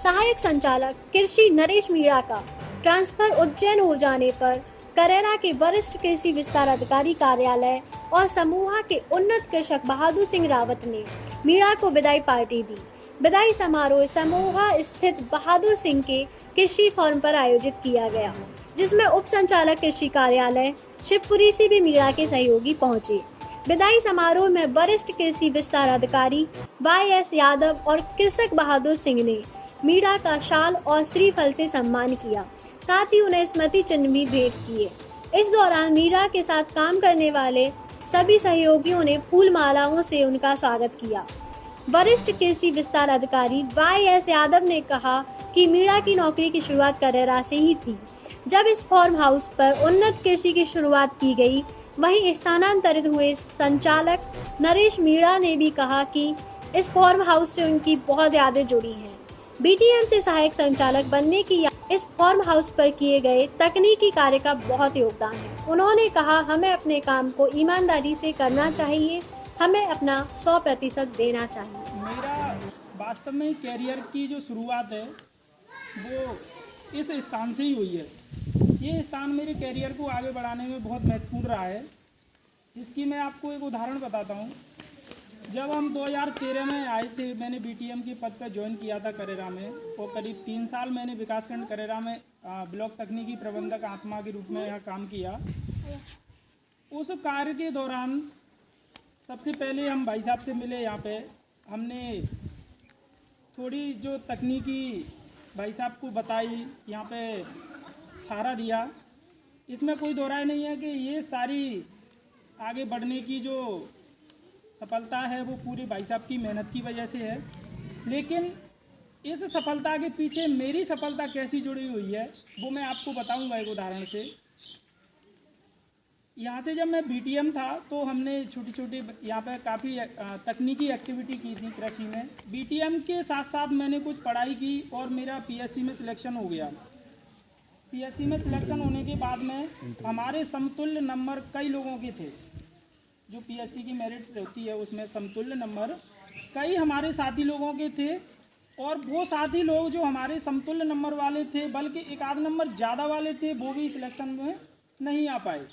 सहायक संचालक कृषि नरेश मीणा का ट्रांसफर उज्जैन हो जाने पर करेरा के वरिष्ठ कृषि विस्तार अधिकारी कार्यालय और समूहा के उन्नत कृषक बहादुर सिंह रावत ने मीणा को विदाई पार्टी दी। विदाई समारोह समूहा स्थित बहादुर सिंह के कृषि फार्म पर आयोजित किया गया, जिसमें उप संचालक कृषि कार्यालय शिवपुरी से भी मीणा के सहयोगी पहुंचे। विदाई समारोह में वरिष्ठ कृषि विस्तार अधिकारी YS यादव और कृषक बहादुर सिंह ने मीणा का शाल और श्रीफल से सम्मान किया, साथ ही उन्हें स्मृति चिन्ह भी भेंट किए। इस दौरान मीणा के साथ काम करने वाले सभी सहयोगियों ने फूल मालाओं से उनका स्वागत किया। वरिष्ठ कृषि विस्तार अधिकारी YS यादव ने कहा कि मीणा की नौकरी की शुरुआत करेरा से ही थी। जब इस फार्म हाउस पर उन्नत कृषि की शुरुआत की गई, वहीं स्थानांतरित हुए संचालक नरेश मीणा ने भी कहा कि इस फार्म हाउस से उनकी बहुत यादें जुड़ी हैं। BTM से सहायक संचालक बनने की इस फार्म हाउस पर किए गए तकनीकी कार्य का बहुत योगदान है। उन्होंने कहा, हमें अपने काम को ईमानदारी से करना चाहिए, हमें अपना 100% देना चाहिए। मेरा वास्तव में कैरियर की जो शुरुआत है वो इस स्थान से ही हुई है। ये स्थान मेरे कैरियर को आगे बढ़ाने में बहुत महत्वपूर्ण रहा है। इसकी मैं आपको एक उदाहरण बताता हूँ। जब हम 2013 में आए थे, मैंने BTM के पद पर ज्वाइन किया था करेरा में, और करीब 3 साल मैंने विकासखंड करेरा में ब्लॉक तकनीकी प्रबंधक आत्मा के रूप में यहाँ काम किया। उस कार्य के दौरान सबसे पहले हम भाई साहब से मिले। यहाँ पे हमने थोड़ी जो तकनीकी भाई साहब को बताई, यहाँ पे सहारा दिया। इसमें कोई दो राय नहीं है कि ये सारी आगे बढ़ने की जो सफलता है वो पूरी भाई साहब की मेहनत की वजह से है। लेकिन इस सफलता के पीछे मेरी सफलता कैसी जुड़ी हुई है वो मैं आपको बताऊंगा एक उदाहरण से। यहाँ से जब मैं BTM था तो हमने छोटी छोटी यहाँ पे काफ़ी तकनीकी एक्टिविटी की थी कृषि में। BTM के साथ साथ मैंने कुछ पढ़ाई की और मेरा PSC में सिलेक्शन हो गया। PSC में सिलेक्शन होने के बाद में हमारे समतुल्य नंबर कई लोगों के थे। जो PSC की मेरिट होती है उसमें समतुल्य नंबर कई हमारे साथी लोगों के थे, और वो साथी लोग जो हमारे समतुल्य नंबर वाले थे, बल्कि एक आध नंबर ज़्यादा वाले थे, वो भी सिलेक्शन में नहीं आ पाए।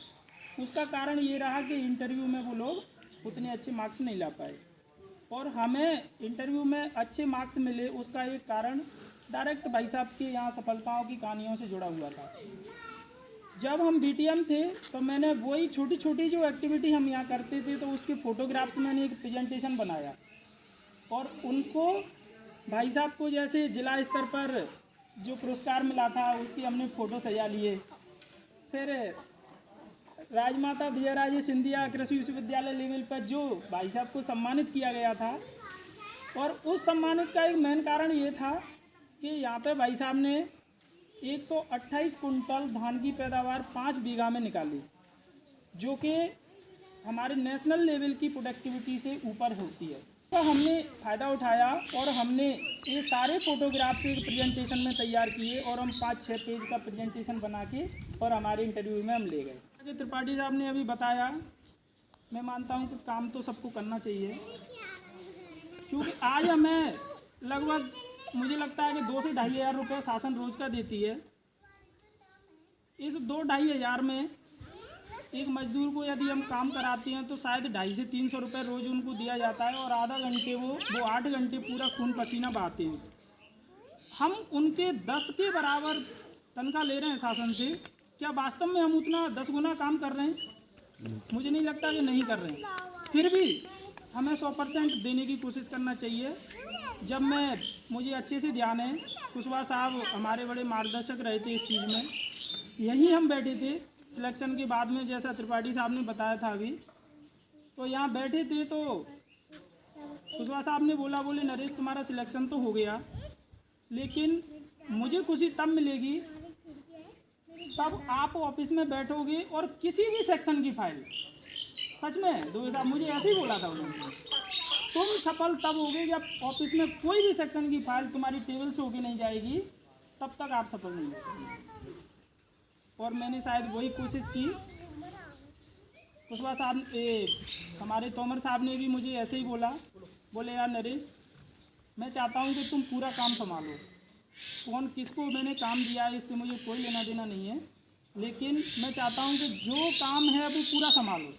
उसका कारण ये रहा कि इंटरव्यू में वो लोग उतने अच्छे मार्क्स नहीं ला पाए, और हमें इंटरव्यू में अच्छे मार्क्स मिले। उसका एक कारण डायरेक्ट भाई साहब के यहाँ सफलताओं की कहानियों से जुड़ा हुआ था। जब हम BTM थे तो मैंने वही छोटी छोटी जो एक्टिविटी हम यहाँ करते थे तो उसके फ़ोटोग्राफ्स मैंने एक प्रेजेंटेशन बनाया, और उनको भाई साहब को जैसे जिला स्तर पर जो पुरस्कार मिला था उसकी हमने फ़ोटो सजा लिए। फिर राजमाता विजयराजे सिंधिया कृषि विश्वविद्यालय लेवल पर जो भाई साहब को सम्मानित किया गया था, और उस सम्मानित का एक मेन कारण ये था कि यहाँ पे भाई साहब ने 128 कुंटल धान की पैदावार 5 बीघा में निकाली, जो कि हमारे नेशनल लेवल की प्रोडक्टिविटी से ऊपर होती है। तो हमने फ़ायदा उठाया और हमने ये सारे फ़ोटोग्राफ्स एक प्रेजेंटेशन में तैयार किए, और हम 5-6 पेज का प्रेजेंटेशन बना के और हमारे इंटरव्यू में हम ले गए। आगे त्रिपाठी साहब ने अभी बताया, मैं मानता हूँ कि काम तो सबको करना चाहिए, क्योंकि आज हमें लगभग मुझे लगता है कि 2 से 2.5 हज़ार रुपये शासन रोज का देती है। इस 2-2.5 हज़ार में एक मजदूर को यदि हम काम कराते हैं तो शायद 250 से 300 रुपये रोज़ उनको दिया जाता है, और आधा घंटे वो 8 घंटे पूरा खून पसीना बहाते हैं। हम उनके 10 के बराबर तनख्वाह ले रहे हैं शासन से। क्या वास्तव में हम उतना 10 गुना काम कर रहे हैं? मुझे नहीं लगता कि नहीं कर रहे हैं। फिर भी हमें 100% देने की कोशिश करना चाहिए। जब मुझे अच्छे से ध्यान है, कुशवाहा साहब हमारे बड़े मार्गदर्शक रहे थे इस चीज़ में। यहीं हम बैठे थे सिलेक्शन के बाद में, जैसा त्रिपाठी साहब ने बताया था अभी, तो यहाँ बैठे थे तो कुशवाहा साहब ने बोले नरेश तुम्हारा सिलेक्शन तो हो गया, लेकिन मुझे खुशी तब मिलेगी तब आप ऑफिस में बैठोगे और किसी भी सेक्शन की फाइल, सच में दो साहब मुझे ऐसे ही बोला था उन्होंने, तुम सफल तब होगे जब ऑफिस में कोई भी सेक्शन की फाइल तुम्हारी टेबल से होके नहीं जाएगी, तब तक आप सफल नहीं होगे। और मैंने शायद वही कोशिश की। कुशवाहा साहब हमारे तोमर साहब ने भी मुझे ऐसे ही बोले यार नरेश, मैं चाहता हूँ कि तुम पूरा काम संभालो, कौन किसको मैंने काम दिया है इससे मुझे कोई लेना देना नहीं है, लेकिन मैं चाहता हूँ कि जो काम है वो पूरा संभालो।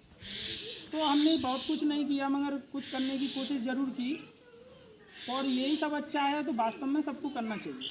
तो हमने बहुत कुछ नहीं किया मगर कुछ करने की कोशिश ज़रूर की, और यही सब अच्छा है तो वास्तव में सबको करना चाहिए।